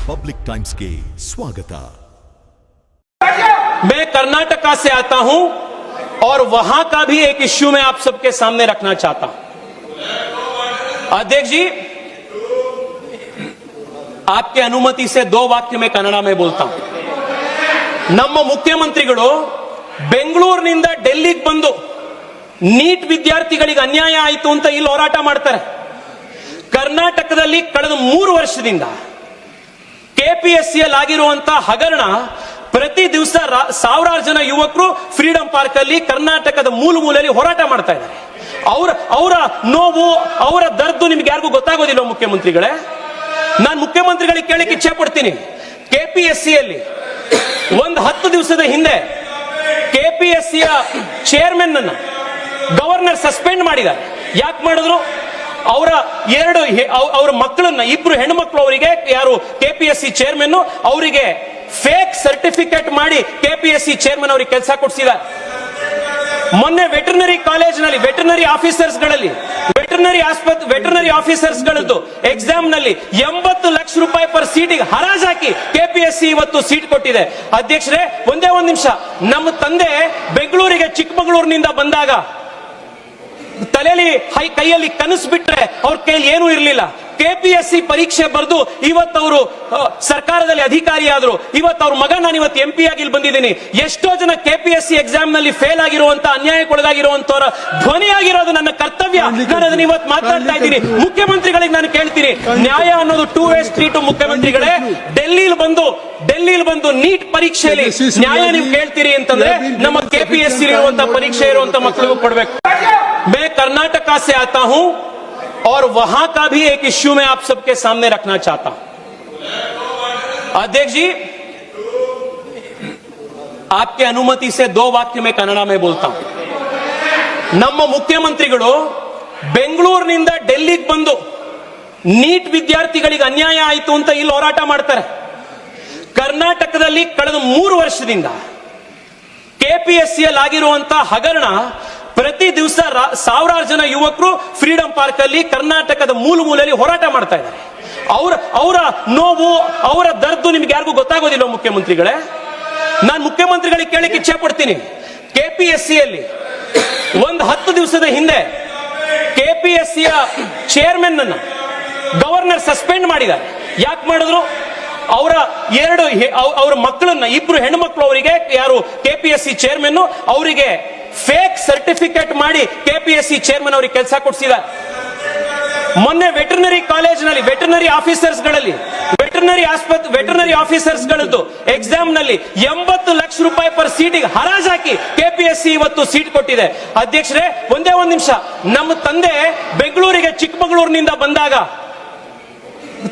Public times के स्वागत। मैं कर्नाटका से आता हूं और वहां का भी एक इश्यू मैं आप सबके सामने रखना चाहता हूं। अध्यक्ष जी, आपके अनुमति से 2 वाक्य मैं कन्नड़ में बोलता हूं। ನಮ್ಮ ಮುಖ್ಯಮಂತ್ರಿಗಳು ಬೆಂಗಳೂರಿನಿಂದ ಡೆಲ್ಲಿಗೆ ಬಂದು ನೀಟ್ ವಿದ್ಯಾರ್ಥಿಗಳಿಗೆ ಅನ್ಯಾಯ ಆಯಿತು ಅಂತ ಇಲ್ಲಿ ಹೋರಾಟ ಮಾಡ್ತಾರೆ। ಕರ್ನಾಟಕದಲ್ಲಿ ಕಳೆದ 3 ವರ್ಷದಿಂದ ಕೆಪಿಎಸ್ಸಿಯಲ್ಲಿ ಆಗಿರುವಂತಹ ಹಗರಣ ಪ್ರತಿ ದಿವಸ ಸಾವಿರಾರು ಜನ ಯುವಕರು ಫ್ರೀಡಂ ಪಾರ್ಕ್ ಅಲ್ಲಿ ಕರ್ನಾಟಕದ ಮೂಲೆಯಲ್ಲಿ ಹೋರಾಟ ಮಾಡ್ತಾ ಇದ್ದಾರೆ। ಅವರ ನೋವು, ಅವರ ದರ್ದು ನಿಮ್ಗೆ ಯಾರಿಗೂ ಗೊತ್ತಾಗೋದಿಲ್ಲ ಮುಖ್ಯಮಂತ್ರಿಗಳೇ। ನಾನು ಮುಖ್ಯಮಂತ್ರಿಗಳಿಗೆ ಕೇಳಕ್ಕೆ ಇಚ್ಛೆ ಪಡ್ತೀನಿ, ಕೆಪಿಎಸ್ಸಿಯಲ್ಲಿ ಒಂದು 10 ದಿವಸದ ಹಿಂದೆ ಕೆಪಿಎಸ್ಸಿಯ ಚೇರ್ಮನ್ ಅನ್ನ ಗವರ್ನರ್ ಸಸ್ಪೆಂಡ್ ಮಾಡಿದ್ದಾರೆ। ಯಾಕೆ ಮಾಡಿದ್ರು? ಅವರ ಮಕ್ಕಳನ್ನ, 2 ಹೆಣ್ಮಕ್ಳು, ಅವರಿಗೆ ಯಾರು ಕೆಪಿಎಸ್ಸಿ ಚೇರ್ಮನ್ ಅವರಿಗೆ ಫೇಕ್ ಸರ್ಟಿಫಿಕೇಟ್ ಮಾಡಿ ಕೆಪಿಎಸ್ಸಿ ಚೇರ್ಮನ್ ಅವರಿಗೆ ಕೆಲಸ ಕೊಡಿಸಿದ್ದಾರೆ। ಮೊನ್ನೆ ವೆಟರ್ನರಿ ಕಾಲೇಜಿನಲ್ಲಿ ವೆಟರ್ನರಿ ಆಫೀಸರ್ಸ್ ಗಳದ್ದು ಎಕ್ಸಾಮ್ ನಲ್ಲಿ 80 ಲಕ್ಷ ರೂಪಾಯಿ ಪರ್ ಸೀಟಿಗೆ ಹರಾಜಾಕಿ ಕೆಪಿಎಸ್ಸಿ ಇವತ್ತು ಸೀಟ್ ಕೊಟ್ಟಿದೆ। ಅಧ್ಯಕ್ಷರೇ, ಒಂದೇ ಒಂದು ನಿಮಿಷ, ನಮ್ಮ ತಂದೆ ಬೆಂಗಳೂರಿಗೆ ಚಿಕ್ಕಮಗಳೂರಿನಿಂದ ಬಂದಾಗ ತಲೆಯಲ್ಲಿ ಕೈಯಲ್ಲಿ ಕನಸು ಬಿಟ್ರೆ ಅವ್ರ ಕೈಯಲ್ಲಿ ಏನೂ ಇರಲಿಲ್ಲ। ಕೆಪಿಎಸ್ಸಿ ಪರೀಕ್ಷೆ ಬರೆದು ಇವತ್ತವರು ಸರ್ಕಾರದಲ್ಲಿ ಅಧಿಕಾರಿ ಆದ್ರು। ಇವತ್ತು ಅವ್ರ ಮಗ ನಾನು ಇವತ್ತು MP ಆಗಿ ಇಲ್ಲಿ ಬಂದಿದ್ದೀನಿ। ಎಷ್ಟೋ ಜನ ಕೆಪಿಎಸ್ಸಿ ಎಕ್ಸಾಮ್ ನಲ್ಲಿ ಫೇಲ್ ಆಗಿರುವಂತ, ಅನ್ಯಾಯಕ್ಕೊಳಗಾಗಿರುವಂತವರ ಧ್ವನಿಯಾಗಿರೋದು ನನ್ನ ಕರ್ತವ್ಯ। ನಾನು ಅದನ್ನ ಇವತ್ತು ಮಾತಾಡ್ತಾ ಇದ್ದೀನಿ। ಮುಖ್ಯಮಂತ್ರಿಗಳಿಗೆ ನಾನು ಕೇಳ್ತೀನಿ, ನ್ಯಾಯ ಅನ್ನೋದು 2 ವೇ ಸ್ಟ್ರೀಟ್। ಮುಖ್ಯಮಂತ್ರಿಗಳೇ, ಡೆಲ್ಲಿಲಿ ಬಂದು ನೀಟ್ ಪರೀಕ್ಷೆಯಲ್ಲಿ ನ್ಯಾಯ ನೀವು ಕೇಳ್ತೀರಿ ಅಂತಂದ್ರೆ ನಮ್ಮ ಕೆಪಿಎಸ್ಸಿ ಇರುವಂತಹ ಪರೀಕ್ಷೆ ಇರುವಂತ ಮಕ್ಕಳಿಗೂ ಕೊಡ್ಬೇಕು। मैं कर्नाटका से आता हूं और वहां का भी एक इश्यू मैं आप सबके सामने रखना चाहता हूं। अध्यक्ष जी, आपके अनुमति से 2 वाक्य मैं कन्नड़ में बोलता हूं। ನಮ್ಮ ಮುಖ್ಯಮಂತ್ರಿಗಳು ಬೆಂಗಳೂರಿನಿಂದ ಡೆಲ್ಲಿಗೆ ಬಂದು ನೀಟ್ ವಿದ್ಯಾರ್ಥಿಗಳಿಗೆ ಅನ್ಯಾಯ ಆಯಿತು ಅಂತ ಇಲ್ಲಿ ಹೋರಾಟ ಮಾಡ್ತಾರೆ। ಕರ್ನಾಟಕದಲ್ಲಿ ಕಳೆದ 3 ವರ್ಷದಿಂದ ಕೆಪಿಎಸ್ಸಿಯಲ್ಲಿ ಆಗಿರುವಂತಹ ಹಗರಣ ಪ್ರತಿ ದಿವಸ ಸಾವಿರಾರು ಜನ ಯುವಕರು ಫ್ರೀಡಂ ಪಾರ್ಕ್ ಅಲ್ಲಿ ಕರ್ನಾಟಕದ ಮೂಲೆಯಲ್ಲಿ ಹೋರಾಟ ಮಾಡ್ತಾ ಇದ್ದಾರೆ। ಅವರ ನೋವು, ಅವರ ದರ್ದು ನಿಮ್ಗೆ ಯಾರಿಗೂ ಗೊತ್ತಾಗೋದಿಲ್ಲ ಮುಖ್ಯಮಂತ್ರಿಗಳೇ। ನಾನು ಮುಖ್ಯಮಂತ್ರಿಗಳಿಗೆ ಕೇಳಕ್ಕೆ ಇಚ್ಛೆ ಪಡ್ತೀನಿ, ಕೆಪಿಎಸ್ಸಿಯಲ್ಲಿ ಒಂದು 10 ದಿವಸದ ಹಿಂದೆ ಕೆಪಿಎಸ್ಸಿಯ ಚೇರ್ಮನ್ ಅನ್ನ ಗವರ್ನರ್ ಸಸ್ಪೆಂಡ್ ಮಾಡಿದ್ದಾರೆ। ಯಾಕೆ ಮಾಡಿದ್ರು? ಅವರ ಮಕ್ಕಳನ್ನ, 2 ಹೆಣ್ಮಕ್ಳು, ಅವರಿಗೆ ಯಾರು ಕೆಪಿಎಸ್ಸಿ ಚೇರ್ಮನ್ ಅವರಿಗೆ ಫೇಕ್ ಸರ್ಟಿಫಿಕೇಟ್ ಮಾಡಿ ಕೆಪಿಎಸ್ಸಿ ಚೇರ್ಮನ್ ಅವರಿಗೆ ಕೆಲಸ ಕೊಡಿಸಿದ್ದಾರೆ। ಮೊನ್ನೆ ವೆಟರ್ನರಿ ಕಾಲೇಜಿನಲ್ಲಿ ವೆಟರ್ನರಿ ಆಫೀಸರ್ಸ್ ಗಳದ್ದು ಎಕ್ಸಾಮ್ ನಲ್ಲಿ 80 ಲಕ್ಷ ರೂಪಾಯಿ ಪರ್ ಸೀಟಿಗೆ ಹರಾಜಾಕಿ ಕೆಪಿಎಸ್ಸಿ ಇವತ್ತು ಸೀಟ್ ಕೊಟ್ಟಿದೆ। ಅಧ್ಯಕ್ಷರೇ, ಒಂದೇ ಒಂದು ನಿಮಿಷ, ನಮ್ಮ ತಂದೆ ಬೆಂಗಳೂರಿಗೆ ಚಿಕ್ಕಮಗಳೂರಿನಿಂದ ಬಂದಾಗ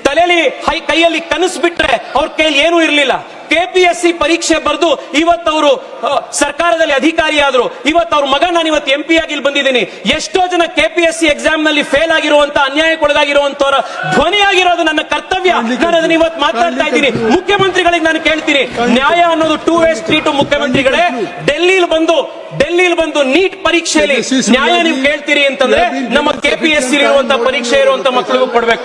ತಲೆಯಲ್ಲಿ ಕೈಯಲ್ಲಿ ಕನಸು ಬಿಟ್ರೆ ಅವ್ರ ಕೈಯಲ್ಲಿ ಏನೂ ಇರಲಿಲ್ಲ। ಕೆಪಿಎಸ್ಸಿ ಪರೀಕ್ಷೆ ಬರೆದು ಇವತ್ತವರು ಸರ್ಕಾರದಲ್ಲಿ ಅಧಿಕಾರಿ ಆದ್ರು। ಇವತ್ತು ಅವ್ರ ಮಗ ನಾನು ಇವತ್ತು MP ಆಗಿ ಇಲ್ಲಿ ಬಂದಿದ್ದೀನಿ। ಎಷ್ಟೋ ಜನ ಕೆಪಿಎಸ್ಸಿ ಎಕ್ಸಾಮ್ ನಲ್ಲಿ ಫೇಲ್ ಆಗಿರುವಂತ, ಅನ್ಯಾಯಕ್ಕೊಳಗಾಗಿರುವಂತವರ ಧ್ವನಿಯಾಗಿರೋದು ನನ್ನ ಕರ್ತವ್ಯ। ನಾನು ಅದನ್ನ ಇವತ್ತು ಮಾತಾಡ್ತಾ ಇದ್ದೀನಿ। ಮುಖ್ಯಮಂತ್ರಿಗಳಿಗೆ ನಾನು ಕೇಳ್ತೀನಿ, ನ್ಯಾಯ ಅನ್ನೋದು 2 ವೇ ಸ್ಟ್ರೀಟ್। ಮುಖ್ಯಮಂತ್ರಿಗಳೇ, ಡೆಲ್ಲಿಲಿ ಬಂದು ನೀಟ್ ಪರೀಕ್ಷೆಯಲ್ಲಿ ನ್ಯಾಯ ನೀವು ಕೇಳ್ತೀರಿ ಅಂತಂದ್ರೆ ನಮ್ಮ ಕೆಪಿಎಸ್ಸಿ ಇರುವಂತಹ ಪರೀಕ್ಷೆ ಇರುವಂತ ಮಕ್ಕಳಿಗೂ ಕೊಡ್ಬೇಕು।